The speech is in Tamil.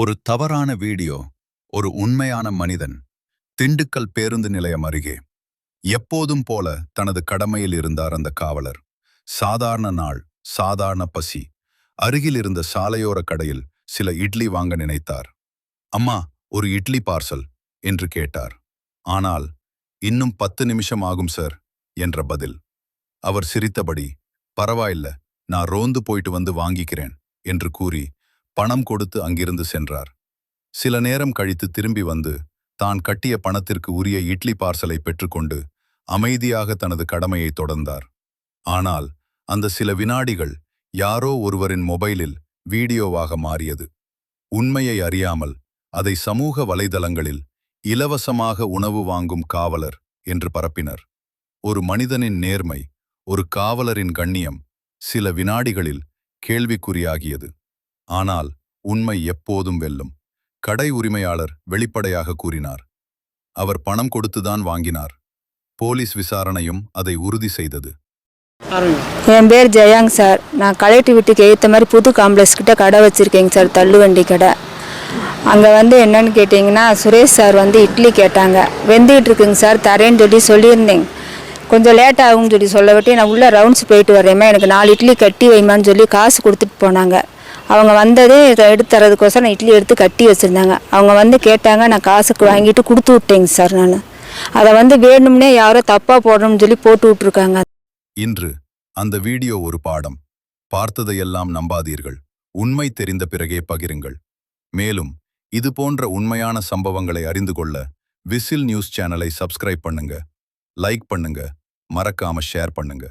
ஒரு தவறான வீடியோ. ஒரு உண்மையான மனிதன். திண்டுக்கல் பேருந்து நிலையம் அருகே எப்போதும் போல தனது கடமையில் இருந்தார் அந்த காவலர். சாதாரண நாள், சாதாரண பசி. அருகில் இருந்த சாலையோர கடையில் சில இட்லி வாங்க நினைத்தார். அம்மா, ஒரு இட்லி பார்சல் என்று கேட்டார். ஆனால் இன்னும் 10 நிமிஷம் ஆகும் சார் என்ற பதில். அவர் சிரித்தபடி, பரவாயில்ல, நான் ரோந்து போயிட்டு வந்து வாங்கிக்கிறேன் என்று கூறி பணம் கொடுத்து அங்கிருந்து சென்றார். சில நேரம் கழித்து திரும்பி வந்து தான் கட்டிய பணத்திற்கு உரிய இட்லி பார்சலை பெற்றுக்கொண்டு அமைதியாக தனது கடமையை தொடர்ந்தார். ஆனால் அந்த சில வினாடிகள் யாரோ ஒருவரின் மொபைலில் வீடியோவாக மாறியது. உண்மையை அறியாமல் அதை சமூக வலைதளங்களில் இலவசமாக உணவு வாங்கும் காவலர் என்று பரப்பினர். ஒரு மனிதனின் நேர்மை, ஒரு காவலரின் கண்ணியம் சில வினாடிகளில் கேள்விக்குறியாகியது. ஆனால் உண்மை எப்போதும் வெல்லும். கடை உரிமையாளர் வெளிப்படையாக கூறினார். அவர் பணம் கொடுத்துதான் வாங்கினார். போலீஸ் விசாரணையும் அதை உறுதி செய்தது. என் பேர் ஜெயாங் சார். நான் கலெக்டர் வீட்டுக்கு ஏற்ற மாதிரி புது காம்ப்ளெக்ஸ் கிட்ட கடை வச்சுருக்கேங்க சார், தள்ளுவண்டி கடை. அங்கே என்னன்னு கேட்டிங்கன்னா, சுரேஷ் சார் இட்லி கேட்டாங்க. வெந்துகிட்டு இருக்குங்க சார், தரேன்னு சொல்லியிருந்தேங்க. கொஞ்சம் லேட் ஆகும்னு சொல்ல விட்டு நான் உள்ளே ரவுண்ட்ஸ் போயிட்டு வரேம்மா, எனக்கு 4 இட்லி கட்டி வைமான்னு சொல்லி காசு கொடுத்துட்டு போனாங்க. அவங்க வந்ததே எடுத்து தரதுக்கோசரம் நான் இட்லி எடுத்து கட்டி வச்சுருந்தாங்க. அவங்க கேட்டாங்க, நான் காசுக்கு வாங்கிட்டு கொடுத்து விட்டேங்க சார். நான் அதை வேணும்னே யாரோ தப்பாக போடணும்னு சொல்லி போட்டு விட்ருக்காங்க. இன்று அந்த வீடியோ ஒரு பாடம். பார்த்ததையெல்லாம் நம்பாதீர்கள். உண்மை தெரிந்த பிறகே பகிருங்கள். மேலும் இது போன்ற உண்மையான சம்பவங்களை அறிந்து கொள்ள விசில் நியூஸ் சேனலை சப்ஸ்கிரைப் பண்ணுங்க, லைக் பண்ணுங்க, மறக்காம ஷேர் பண்ணுங்க.